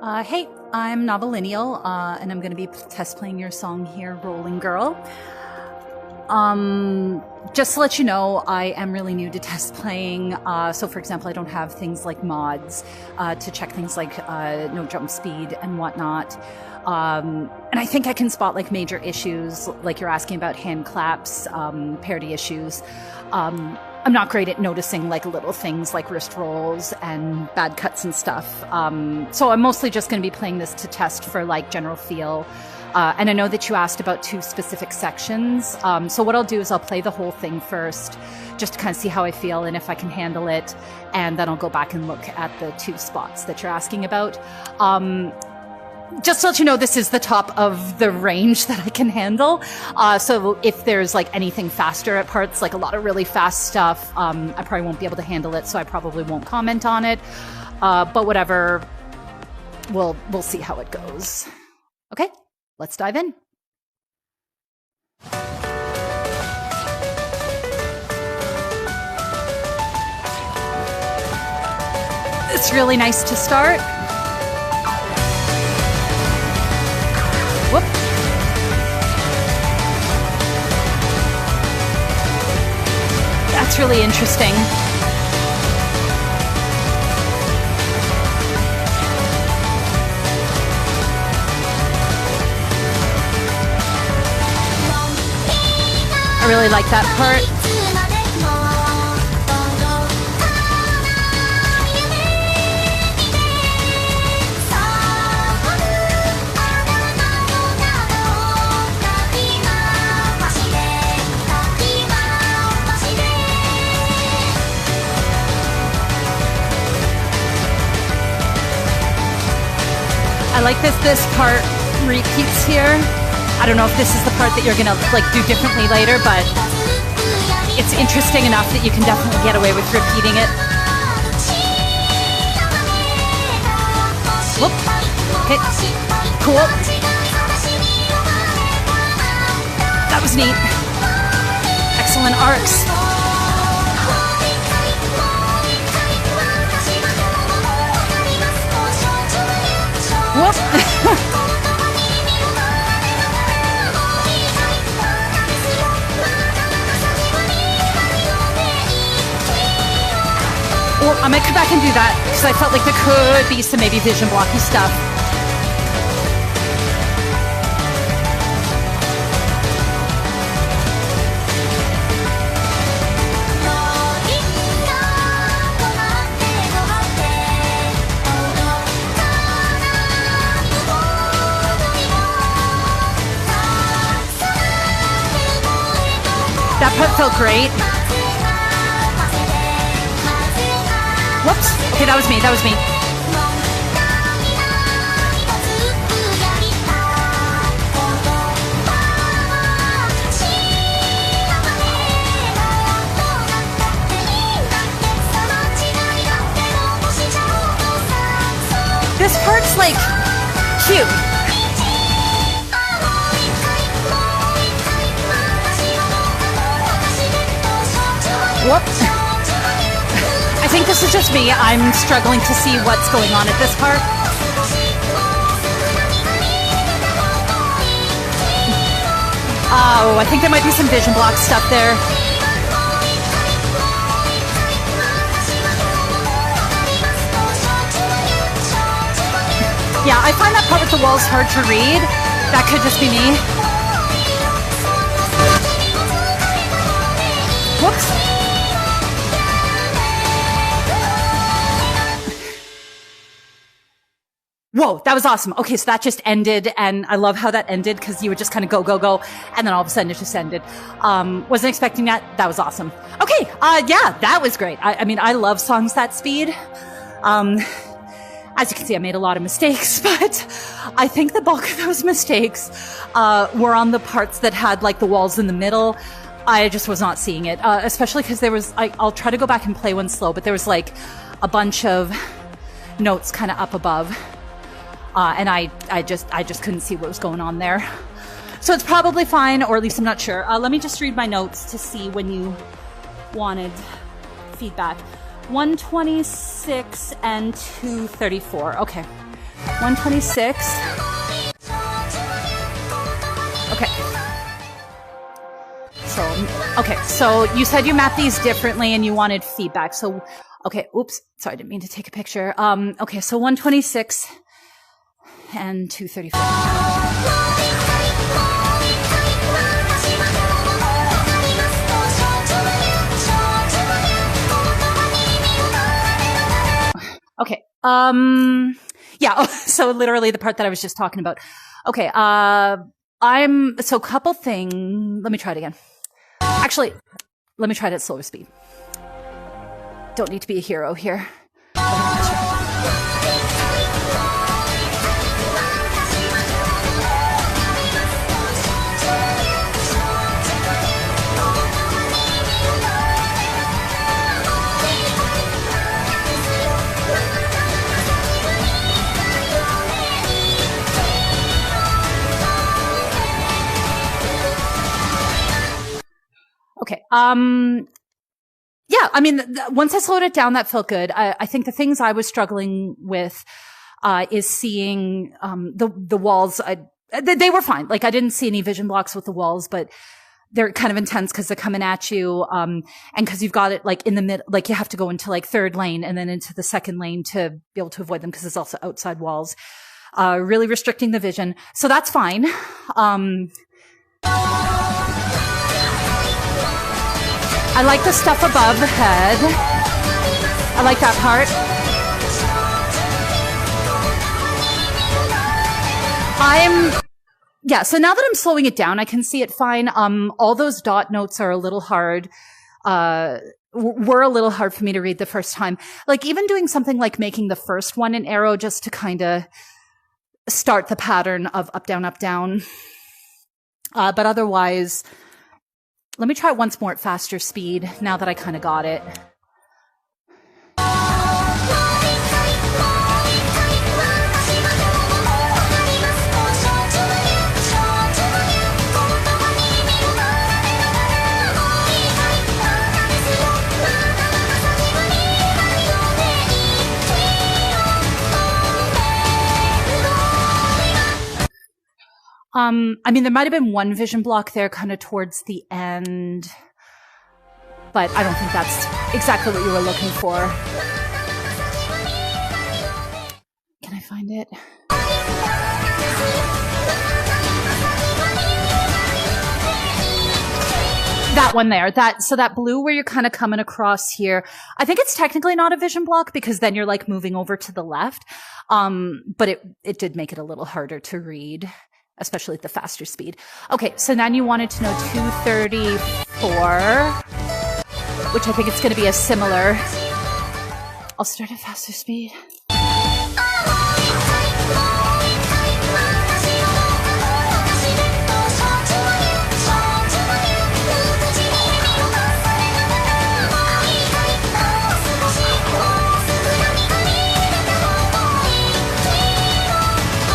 Hey, I'm Novellineal, and I'm going to be test playing your song here, Rolling Girl. Just to let you know, I am really new to test playing. So for example, I don't have things like mods to check things like no jump speed and whatnot. And I think I can spot like major issues, like you're asking about hand claps, parity issues. I'm not great at noticing like little things like wrist rolls and bad cuts and stuff. So I'm mostly just going to be playing this to test for like general feel. And I know that you asked about two specific sections. So what I'll do is I'll play the whole thing first, just to kind of see how I feel and if I can handle it. And then I'll go back and look at the two spots that you're asking about. Just to let you know, this is the top of the range that I can handle. So if there's like anything faster at parts, like a lot of really fast stuff, I probably won't be able to handle it, so I probably won't comment on it. But whatever, we'll see how it goes. Okay, let's dive in. It's really nice to start. Whoop. That's really interesting. I really like that part. I like this part repeats here. I don't know if this is the part that you're gonna like do differently later, but it's interesting enough that you can definitely get away with repeating it. Whoop. Okay. Cool. That was neat. Excellent arcs. Whoop. Well, I might come back and do that because I felt like there could be some maybe vision blocky stuff. That part felt great. Whoops. Okay, that was me. That was me. This part's like cute. Whoops. I think this is just me. I'm struggling to see what's going on at this part. Oh, I think there might be some vision block stuff there. Yeah, I find that part with the walls hard to read. That could just be me. Whoops. Whoa, that was awesome. Okay, so that just ended, and I love how that ended because you would just kind of go, and then all of a sudden it just ended. Wasn't expecting that. That was awesome. Okay, yeah, that was great. I mean, I love songs that speed. As you can see, I made a lot of mistakes, but I think the bulk of those mistakes were on the parts that had like the walls in the middle. I just was not seeing it, especially because there was, I'll try to go back and play one slow, but there was like a bunch of notes kind of up above. And I just couldn't see what was going on there. So it's probably fine, or at least I'm not sure. Let me just read my notes to see when you wanted feedback. 126 and 234. Okay. 126. Okay. So you said you mapped these differently and you wanted feedback. So, okay, oops, sorry, I didn't mean to take a picture. Okay, so 126 and 234. Okay, yeah, so literally the part that I was just talking about. Okay, so couple thing, let me try it again. Actually, let me try it at slower speed. Don't need to be a hero here. Okay. Yeah, I mean, once I slowed it down, that felt good. I think the things I was struggling with is seeing the walls. They were fine. Like, I didn't see any vision blocks with the walls, but they're kind of intense because they're coming at you, and because you've got it like in the mid, like you have to go into like third lane and then into the second lane to be able to avoid them because there's also outside walls, really restricting the vision. So that's fine. I like the stuff above the head. I like that part. Yeah, so now that I'm slowing it down, I can see it fine. All those dot notes are a little hard, were a little hard for me to read the first time. Like even doing something like making the first one an arrow just to kind of start the pattern of up, down, up, down. But otherwise, let me try it once more at faster speed now that I kind of got it. I mean, there might have been one vision block there kind of towards the end, but I don't think that's exactly what you were looking for. Can I find it? That one there, so that blue where you're kind of coming across here, I think it's technically not a vision block because then you're like moving over to the left. But it did make it a little harder to read, especially at the faster speed. Okay, so then you wanted to know 234, which I think it's going to be a similar. I'll start at faster speed.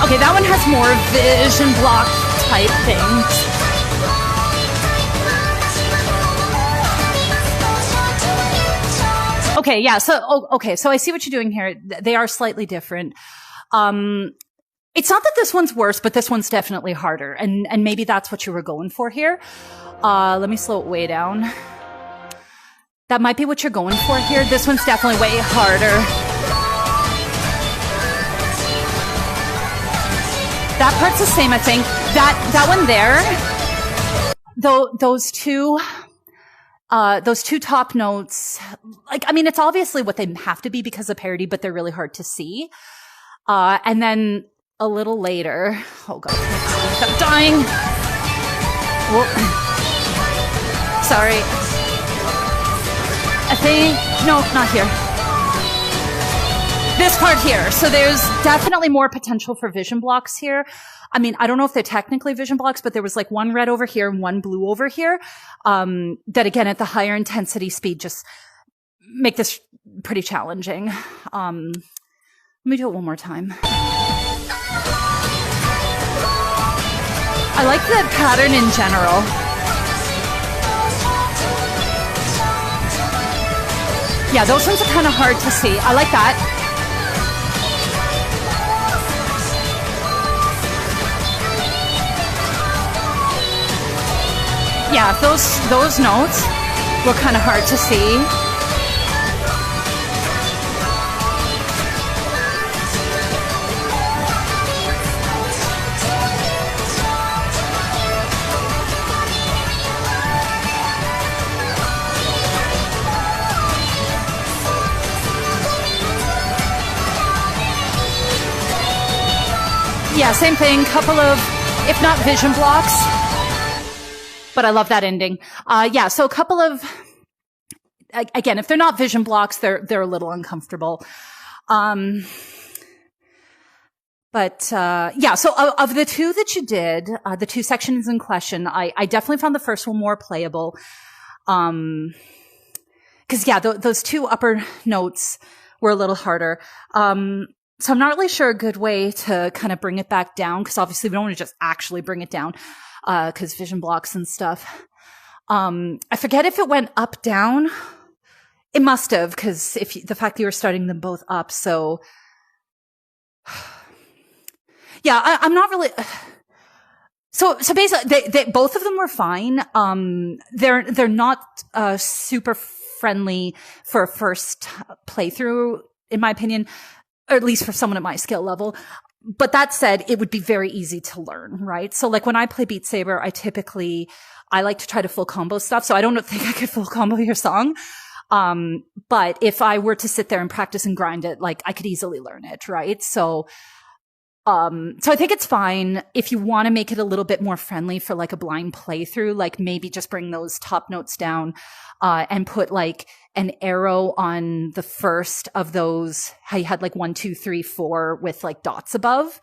Okay, that one has more vision block type things. Okay, yeah, so I see what you're doing here. They are slightly different. It's not that this one's worse, but this one's definitely harder, and maybe that's what you were going for here. Let me slow it way down. That might be what you're going for here. This one's definitely way harder. That part's the same, I think. That one there, though, those two top notes, like, I mean, it's obviously what they have to be because of parody, but they're really hard to see. And then a little later, oh God, I'm dying. Whoa. Sorry. I think, no, not here. This part here. So there's definitely more potential for vision blocks here. I mean, I don't know if they're technically vision blocks, but there was like one red over here and one blue over here. That again, at the higher intensity speed, just make this pretty challenging. Let me do it one more time. I like the pattern in general. Yeah, those ones are kind of hard to see. I like that. yeah, those notes were kind of hard to see. Yeah, same thing. Couple of, if not vision blocks, but I love that ending. Yeah, so a couple of, again, if they're not vision blocks, they're a little uncomfortable. But yeah, so of the two that you did, the two sections in question, I definitely found the first one more playable. Because yeah, those two upper notes were a little harder. So I'm not really sure a good way to kind of bring it back down, because obviously we don't want to just actually bring it down, because vision blocks and stuff. I forget if it went up, down. It must have, because the fact that you were starting them both up. So yeah, I'm not really. So basically, they both of them were fine. They're not super friendly for a first playthrough, in my opinion. Or at least for someone at my skill level. But that said, it would be very easy to learn, right? So like when I play Beat Saber, I like to try to full combo stuff. So I don't think I could full combo your song. But if I were to sit there and practice and grind it, like I could easily learn it, right? So I think it's fine if you want to make it a little bit more friendly for like a blind playthrough, like maybe just bring those top notes down, and put like an arrow on the first of those, how you had like 1, 2, 3, 4 with like dots above.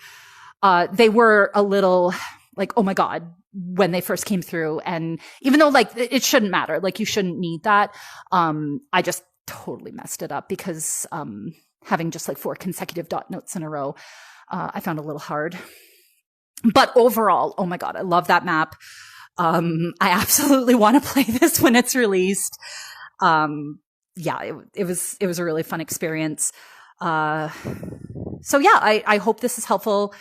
They were a little like, oh my God, when they first came through. And even though like it shouldn't matter, like you shouldn't need that. I just totally messed it up because, having just like 4 consecutive dot notes in a row, I found a little hard. But overall, oh my God, I love that map. I absolutely want to play this when it's released. Yeah, it was a really fun experience. So yeah, I hope this is helpful.